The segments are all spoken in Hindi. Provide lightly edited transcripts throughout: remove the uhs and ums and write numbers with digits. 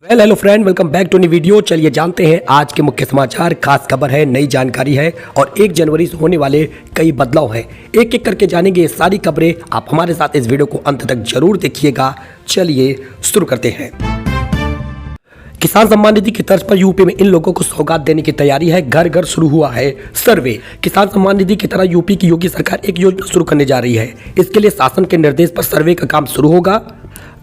Hello friend, welcome back to new video. चलिए जानते हैं आज के मुख्य समाचार। खास खबर है, नई जानकारी है और 1 जनवरी से होने वाले कई बदलाव हैं। एक एक करके जानेंगे ये सारी खबरें। आप हमारे साथ इस वीडियो को अंत तक जरूर देखिएगा। चलिए शुरू करते हैं। किसान सम्मान निधि की तर्ज पर यूपी में इन लोगों को सौगात देने की तैयारी है। घर घर शुरू हुआ है सर्वे। किसान सम्मान निधि की तरह यूपी की योगी सरकार एक योजना शुरू करने जा रही है। इसके लिए शासन के निर्देश पर सर्वे का काम शुरू होगा।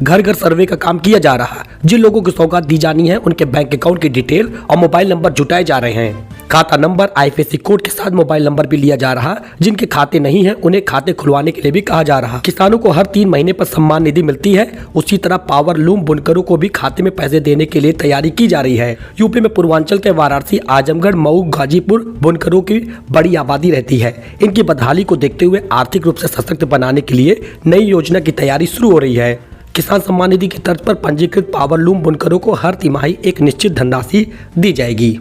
घर घर सर्वे का काम किया जा रहा है। जिन लोगों को सौगात दी जानी है उनके बैंक अकाउंट की डिटेल और मोबाइल नंबर जुटाए जा रहे हैं। खाता नंबर, आईएफएससी कोड के साथ मोबाइल नंबर भी लिया जा रहा। जिनके खाते नहीं है उन्हें खाते खुलवाने के लिए भी कहा जा रहा। किसानों को हर 3 महीने पर सम्मान निधि मिलती है। उसी तरह पावर लूम बुनकरों को भी खाते में पैसे देने के लिए तैयारी की जा रही है। यूपी में पूर्वांचल के वाराणसी, आजमगढ़, मऊ, गाजीपुर बुनकरों की बड़ी आबादी रहती है। इनकी बदहाली को देखते हुए आर्थिक रूप से सशक्त बनाने के लिए नई योजना की तैयारी शुरू हो रही है। किसान सम्मान निधि की तर्ज पर पंजीकृत पावर लूम बुनकरों को हर तिमाही एक निश्चित धनराशि दी जाएगी।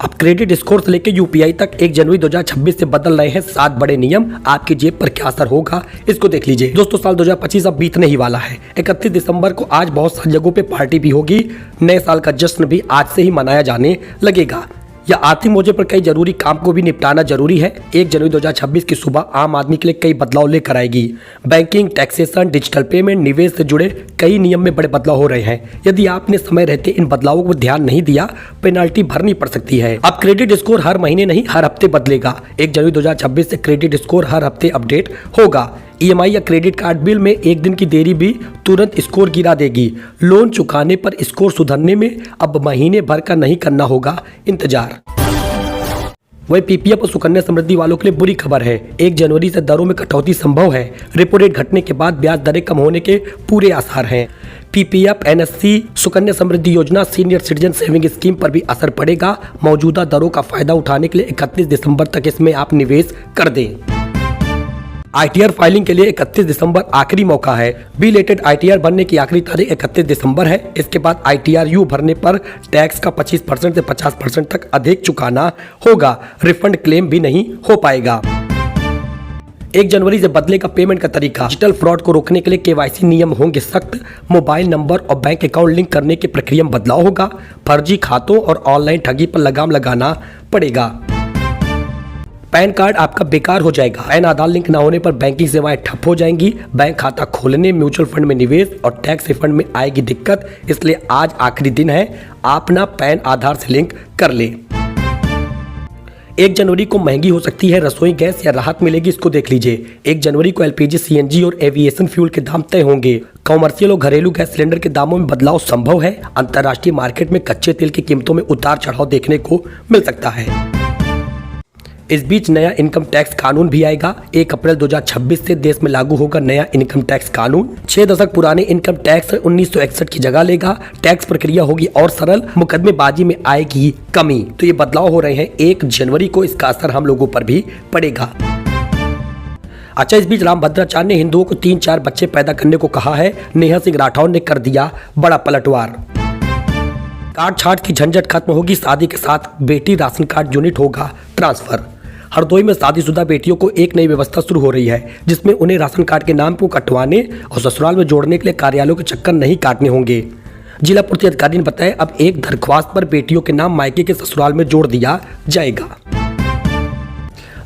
अब क्रेडिट स्कोर से लेकर यूपीआई तक 1 जनवरी 2026 से बदल रहे हैं 7 बड़े नियम। आपकी जेब पर क्या असर होगा, इसको देख लीजिए। दोस्तों, साल 2025 अब बीतने ही वाला है। 31 दिसंबर को आज बहुत सारी जगहों पे पार्टी भी होगी। नए साल का जश्न भी आज से ही मनाया जाने लगेगा। या आर्थिक मोर्चे पर कई जरूरी काम को भी निपटाना जरूरी है। 1 जनवरी 2026 की सुबह आम आदमी के लिए कई बदलाव लेकर आएगी। बैंकिंग, टैक्सेशन, डिजिटल पेमेंट, निवेश से जुड़े कई नियम में बड़े बदलाव हो रहे हैं। यदि आपने समय रहते इन बदलावों को ध्यान नहीं दिया, पेनल्टी भरनी पड़ सकती है। अब क्रेडिट स्कोर हर महीने नहीं, हर हफ्ते बदलेगा। 1 जनवरी 2026 से क्रेडिट स्कोर हर हफ्ते अपडेट होगा। ईएमआई या क्रेडिट कार्ड बिल में 1 दिन की देरी भी तुरंत स्कोर गिरा देगी। लोन चुकाने पर स्कोर सुधरने में अब महीने भर का नहीं करना होगा इंतजार। वही पीपीएफ और सुकन्या समृद्धि वालों के लिए बुरी खबर है। 1 जनवरी से दरों में कटौती संभव है। रेपो रेट घटने के बाद ब्याज दरें कम होने के पूरे आसार हैं। पीपीएफ, एनएससी, सुकन्या समृद्धि योजना, सीनियर सिटीजन सेविंग स्कीम पर भी असर पड़ेगा। मौजूदा दरों का फायदा उठाने के लिए 31 दिसंबर तक इसमें आप निवेश कर दें। आईटीआर फाइलिंग के लिए 31 दिसंबर आखिरी मौका है। बिलेटेड आईटीआर भरने की आखिरी तारीख 31 दिसंबर है। इसके बाद आईटीआर यू भरने पर टैक्स का 25% से 50% तक अधिक चुकाना होगा। रिफंड क्लेम भी नहीं हो पाएगा। 1 जनवरी से बदलेगा पेमेंट का तरीका। डिजिटल फ्रॉड को रोकने के लिए केवाईसी नियम होंगे सख्त। मोबाइल नंबर और बैंक अकाउंट लिंक करने की प्रक्रिया में बदलाव होगा। फर्जी खातों और ऑनलाइन ठगी पर लगाम लगाना पड़ेगा। पैन कार्ड आपका बेकार हो जाएगा। पैन आधार लिंक न होने पर बैंकिंग सेवाएं ठप हो जाएंगी। बैंक खाता खोलने, म्यूचुअल फंड में निवेश और टैक्स रिफंड में आएगी दिक्कत। इसलिए आज आखिरी दिन है, आप ना पैन आधार से लिंक कर ले। 1 जनवरी को महंगी हो सकती है रसोई गैस या राहत मिलेगी, इसको देख लीजिए। 1 जनवरी को एलपीजी, सीएनजी और एविएशन फ्यूल के दाम तय होंगे। कॉमर्शियल और घरेलू गैस सिलेंडर के दामों में बदलाव संभव है। अंतर्राष्ट्रीय मार्केट में कच्चे तेल की कीमतों में उतार चढ़ाव देखने को मिल सकता है। इस बीच नया इनकम टैक्स कानून भी आएगा। 1 अप्रैल 2026 से देश में लागू होगा नया इनकम टैक्स कानून। 6 दशक पुराने इनकम टैक्स 1961 की जगह लेगा। टैक्स प्रक्रिया होगी और सरल, मुकदमेबाजी में आएगी कमी। तो ये बदलाव हो रहे हैं 1 जनवरी को। इसका असर हम लोगों पर भी पड़ेगा। अच्छा, इस बीच रामभद्राचार्य ने हिंदुओं को 3-4 बच्चे पैदा करने को कहा है। नेहा सिंह राठौर ने कर दिया बड़ा पलटवार। कार्ड छाट की झंझट खत्म होगी। शादी के साथ बेटी राशन कार्ड यूनिट होगा ट्रांसफर। हरदोई में शादीशुदा बेटियों को एक नई व्यवस्था शुरू हो रही है, जिसमें उन्हें राशन कार्ड के नाम को कटवाने और ससुराल में जोड़ने के लिए कार्यालयों के चक्कर नहीं काटने होंगे। जिला पूर्ति अधिकारी ने बताया, अब एक दरख्वास्त पर बेटियों के नाम मायके के ससुराल में जोड़ दिया जाएगा।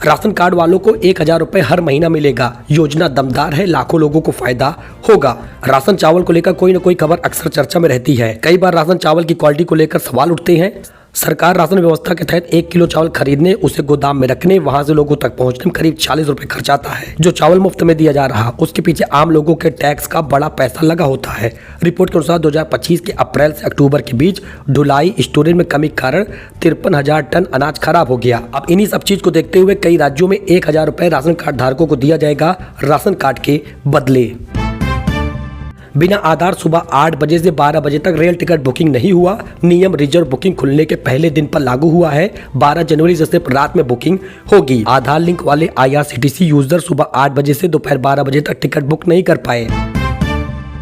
राशन कार्ड वालों को 1000 रुपए हर महीना मिलेगा। योजना दमदार है, लाखों लोगों को फायदा होगा। राशन चावल को लेकर कोई न कोई खबर अक्सर चर्चा में रहती है। कई बार राशन चावल की क्वालिटी को लेकर सवाल उठते हैं। सरकार राशन व्यवस्था के तहत 1 किलो चावल खरीदने, उसे गोदाम में रखने, वहां से लोगों तक पहुंचने में करीब 40 रुपए खर्च आता है। जो चावल मुफ्त में दिया जा रहा, उसके पीछे आम लोगों के टैक्स का बड़ा पैसा लगा होता है। रिपोर्ट के अनुसार 2025 के अप्रैल से अक्टूबर के बीच ढुलाई, स्टोरेज में कमी के कारण 53,000 टन अनाज खराब हो गया। अब इन्हीं सब चीज को देखते हुए कई राज्यों में 1000 रुपए राशन कार्ड धारकों को दिया जाएगा राशन कार्ड के बदले। बिना आधार सुबह 8 बजे से 12 बजे तक रेल टिकट बुकिंग नहीं हुआ। नियम रिजर्व बुकिंग खुलने के पहले दिन पर लागू हुआ है। 12 जनवरी से सिर्फ रात में बुकिंग होगी। आधार लिंक वाले आईआरसीटीसी यूजर सुबह 8 बजे से दोपहर 12 बजे तक टिकट बुक नहीं कर पाए।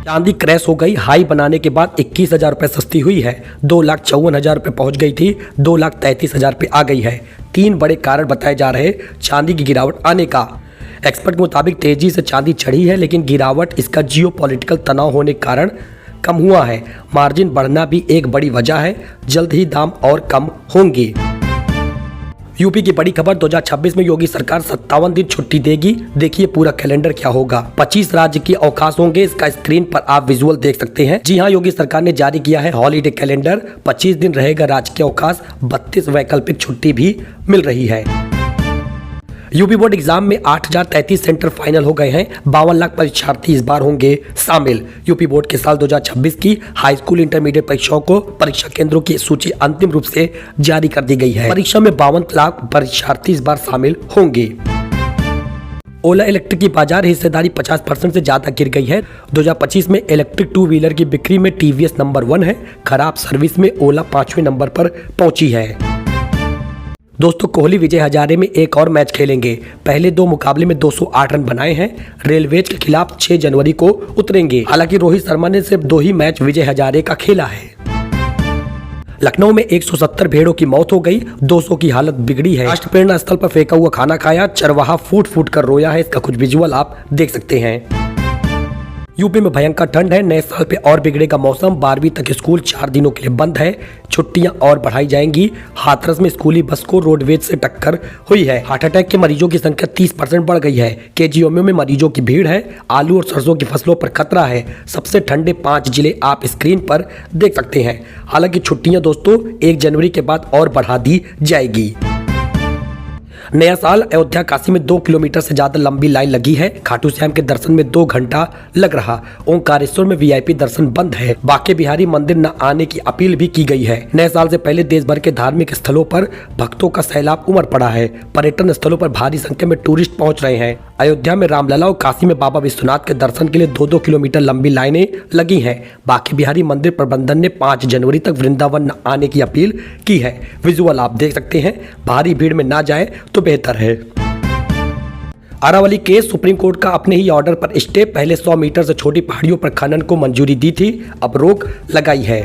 चांदी क्रैश हो गई। हाई बनाने के बाद 21,000 रुपए सस्ती हुई है। 2,54,000 रुपए पहुंच गई थी, 2,33,000 पे आ गई है। 3 बड़े कारण बताए जा रहे चांदी की गिरावट आने का। एक्सपर्ट के मुताबिक तेजी से चांदी चढ़ी है, लेकिन गिरावट इसका जियोपॉलिटिकल तनाव होने के कारण कम हुआ है। मार्जिन बढ़ना भी एक बड़ी वजह है। जल्द ही दाम और कम होंगे। यूपी की बड़ी खबर, 2026 में योगी सरकार 57 दिन छुट्टी देगी। देखिए पूरा कैलेंडर क्या होगा। 25 राज्य के अवकाश होंगे। इसका स्क्रीन पर आप विजुअल देख सकते हैं। जी हां, योगी सरकार ने जारी किया है हॉलीडे कैलेंडर। 25 दिन रहेगा राजकीय अवकाश। 32 वैकल्पिक छुट्टी भी मिल रही है। यूपी बोर्ड एग्जाम में 8033 सेंटर फाइनल हो गए हैं। 52 लाख परीक्षार्थी इस बार होंगे शामिल। यूपी बोर्ड के साल 2026 की हाई स्कूल इंटरमीडिएट परीक्षाओं को परीक्षा केंद्रों की सूची अंतिम रूप से जारी कर दी गई है। परीक्षा में 52 लाख परीक्षार्थी इस बार शामिल होंगे। ओला इलेक्ट्रिक की बाजार हिस्सेदारी 50% से ज्यादा गिर गई है। 2025 में इलेक्ट्रिक टू व्हीलर की बिक्री में टीवीएस नंबर 1 है। खराब सर्विस में ओला 5वें नंबर पर पहुंची है। दोस्तों, कोहली विजय हजारे में एक और मैच खेलेंगे। पहले 2 मुकाबले में 208 रन बनाए हैं। रेलवेज के खिलाफ 6 जनवरी को उतरेंगे। हालांकि रोहित शर्मा ने सिर्फ 2 ही मैच विजय हजारे का खेला है। लखनऊ में 170 भेड़ों की मौत हो गई। 200 की हालत बिगड़ी है। राष्ट्र प्रेरणा स्थल पर फेंका हुआ खाना खाया। चरवाहा फूट फूट कर रोया है। इसका कुछ विजुअल आप देख सकते हैं। यूपी में भयंकर ठंड है। नए साल पे और बिगड़ेगा मौसम। 12वीं तक स्कूल 4 दिनों के लिए बंद है। छुट्टियां और बढ़ाई जाएंगी। हाथरस में स्कूली बस को रोडवेज से टक्कर हुई है। हार्ट अटैक के मरीजों की संख्या 30% बढ़ गई है। केजीएमयू में मरीजों की भीड़ है। आलू और सरसों की फसलों पर खतरा है। सबसे ठंडे 5 जिले आप स्क्रीन पर देख सकते हैं। हालांकि छुट्टियां दोस्तों 1 जनवरी के बाद और बढ़ा दी जाएगी। नया साल अयोध्या काशी में 2 किलोमीटर से ज्यादा लंबी लाइन लगी है। खाटू श्याम के दर्शन में 2 घंटा लग रहा। ओंकारेश्वर में वीआईपी दर्शन बंद है। बांके बिहारी मंदिर न आने की अपील भी की गई है। नए साल से पहले देश भर के धार्मिक स्थलों पर भक्तों का सैलाब उमड़ पड़ा है। पर्यटन स्थलों पर भारी संख्या में टूरिस्ट पहुंच रहे हैं। अयोध्या में रामलला और काशी में बाबा विश्वनाथ के दर्शन के लिए 2-2 किलोमीटर लंबी लाइनें लगी हैं। बांके बिहारी मंदिर प्रबंधन ने 5 जनवरी तक वृंदावन न आने की अपील की है। विजुअल आप देख सकते हैं। भारी भीड़ में ना जाए तो बेहतर है। अरावली केस, सुप्रीम कोर्ट का अपने ही ऑर्डर पर स्टे। पहले 100 मीटर से छोटी पहाड़ियों पर खनन को मंजूरी दी थी, अब रोक लगाई है।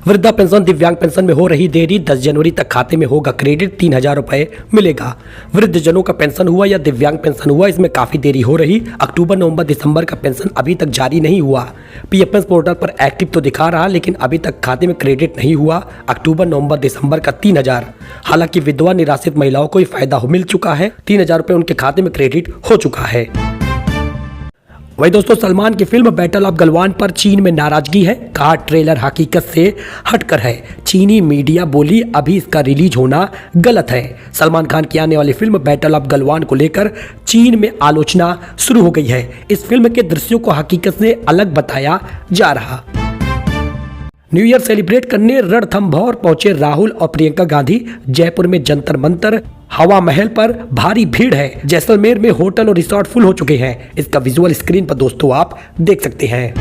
वृद्धा पेंशन, दिव्यांग पेंशन में हो रही देरी। 10 जनवरी तक खाते में होगा क्रेडिट। 3000 रुपए मिलेगा। वृद्ध जनों का पेंशन हुआ या दिव्यांग पेंशन हुआ, इसमें काफी देरी हो रही। अक्टूबर, नवंबर, दिसंबर का पेंशन अभी तक जारी नहीं हुआ। पीएफएस पोर्टल पर एक्टिव तो दिखा रहा, लेकिन अभी तक खाते में क्रेडिट नहीं हुआ। अक्टूबर, नवंबर, दिसंबर का 3000। हालांकि विधवा निराश्रित महिलाओं को फायदा मिल चुका है। 3000 रुपए उनके खाते में क्रेडिट हो चुका है। वही दोस्तों, सलमान की फिल्म बैटल ऑफ गलवान पर चीन में नाराजगी है। कहा ट्रेलर हकीकत से हटकर है। चीनी मीडिया बोली अभी इसका रिलीज होना गलत है। सलमान खान की आने वाली फिल्म बैटल ऑफ गलवान को लेकर चीन में आलोचना शुरू हो गई है। इस फिल्म के दृश्यों को हकीकत से अलग बताया जा रहा। न्यू ईयर सेलिब्रेट करने रणथंभौर पहुंचे राहुल और प्रियंका गांधी। जयपुर में जंतर मंतर, हवा महल पर भारी भीड़ है। जैसलमेर में होटल और रिसोर्ट फुल हो चुके हैं। इसका विजुअल स्क्रीन पर दोस्तों आप देख सकते हैं।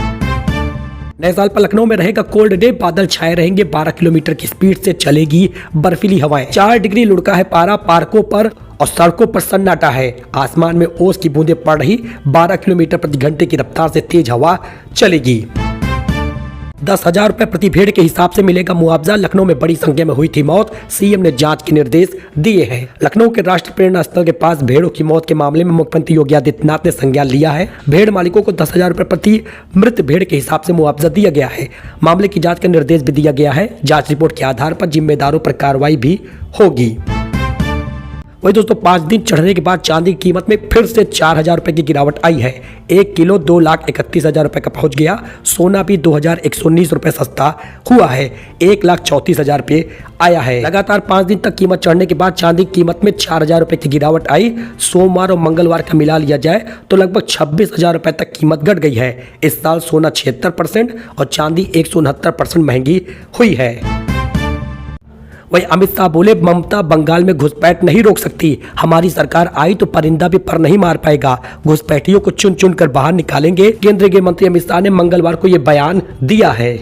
नए साल पर लखनऊ में रहेगा कोल्ड डे। बादल छाए रहेंगे। 12 किलोमीटर की स्पीड से चलेगी बर्फीली हवाएं। 4 डिग्री लुढ़का है पारा। पार्कों पर और सड़कों पर सन्नाटा है। आसमान में ओस की बूंदें पड़ रही। 12 किलोमीटर प्रति घंटे की रफ्तार से तेज हवा चलेगी। 10,000 रुपए प्रति भेड़ के हिसाब से मिलेगा मुआवजा। लखनऊ में बड़ी संख्या में हुई थी मौत। सीएम ने जांच के निर्देश दिए हैं। लखनऊ के राष्ट्र प्रेरणा स्थल के पास भेड़ों की मौत के मामले में मुख्यमंत्री योगी आदित्यनाथ ने संज्ञान लिया है। भेड़ मालिकों को 10,000 रुपए प्रति मृत भेड़ के हिसाब से मुआवजा दिया गया है। मामले की जांच का निर्देश भी दिया गया है। जांच रिपोर्ट के आधार पर जिम्मेदारों पर कार्रवाई भी होगी। वही दोस्तों, 5 दिन चढ़ने के बाद चांदी की कीमत में फिर से 4,000 रुपए की गिरावट आई है। 1 किलो 2,31,000 रुपए का पहुंच गया। सोना भी 2,119 रुपए सस्ता हुआ है। 1,34,000 रुपए आया है। लगातार 5 दिन तक कीमत चढ़ने के बाद चांदी की कीमत में 4,000 रुपए की गिरावट आई। सोमवार और मंगलवार का मिला लिया जाए तो लगभग 26,000 रुपए तक कीमत घट गई है। इस साल सोना 76% और चांदी 169% महंगी हुई है। वही अमित शाह बोले ममता बंगाल में घुसपैठ नहीं रोक सकती। हमारी सरकार आई तो परिंदा भी पर नहीं मार पाएगा। घुसपैठियों को चुन चुन कर बाहर निकालेंगे। केंद्रीय गृह मंत्री अमित शाह ने मंगलवार को यह बयान दिया है।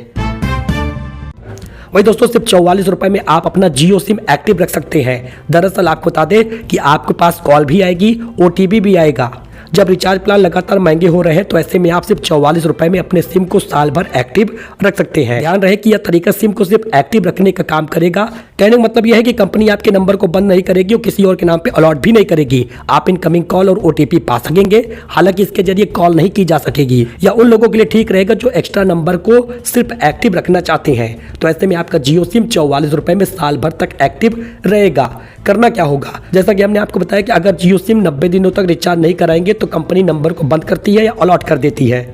वही दोस्तों, सिर्फ 44 रुपए में आप अपना जियो सिम एक्टिव रख सकते हैं। दरअसल आपको बता दें कि आपके पास कॉल भी आएगी, ओटीपी भी आएगा। जब रिचार्ज प्लान लगातार महंगे हो रहे हैं तो ऐसे में आप सिर्फ 44 रुपए में अपने सिम को साल भर एक्टिव रख सकते हैं। ध्यान रहे कि यह तरीका सिम को सिर्फ एक्टिव रखने का काम करेगा। कहने का मतलब यह है कि कंपनी आपके नंबर को बंद नहीं करेगी और किसी और के नाम पे अलॉट भी नहीं करेगी। आप इनकमिंग कॉल और OTP पा सकेंगे, हालांकि इसके जरिए कॉल नहीं की जा सकेगी। या उन लोगों के लिए ठीक रहेगा जो एक्स्ट्रा नंबर को सिर्फ एक्टिव रखना चाहते हैं। तो ऐसे में आपका जियो सिम 44 रुपए में साल भर तक एक्टिव रहेगा। करना क्या होगा, जैसा कि हमने आपको बताया कि अगर जियो सिम 90 दिनों तक रिचार्ज नहीं कराएंगे तो कंपनी नंबर को बंद करती है या अलॉट कर देती है।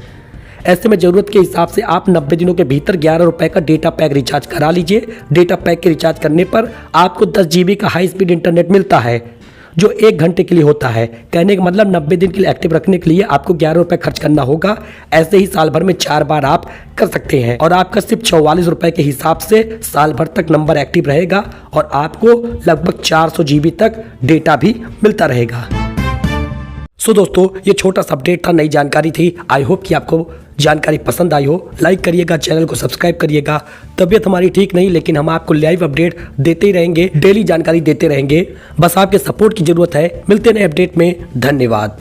ऐसे में जरूरत के हिसाब से आप 90 दिनों के भीतर 11 रुपए का डेटा पैक रिचार्ज करा लीजिए। डेटा पैक के रिचार्ज करने पर आपको 10 GB का हाई स्पीड इंटरनेट मिलता है जो 1 घंटे के लिए होता है। कहने का मतलब 90 दिन के लिए एक्टिव रखने के लिए आपको 11 रुपए खर्च करना होगा। ऐसे ही साल भर में 4 बार आप कर सकते हैं और आपका सिर्फ 44 रुपए के हिसाब से साल भर तक नंबर एक्टिव रहेगा और आपको लगभग 400 GB तक डेटा भी मिलता रहेगा। सो दोस्तों, ये छोटा सा अपडेट था, नई जानकारी थी। आई होप कि आपको जानकारी पसंद आई हो। लाइक करिएगा, चैनल को सब्सक्राइब करिएगा। तबीयत हमारी ठीक नहीं, लेकिन हम आपको लाइव अपडेट देते ही रहेंगे, डेली जानकारी देते रहेंगे। बस आपके सपोर्ट की जरूरत है। मिलते हैं नए अपडेट में। धन्यवाद।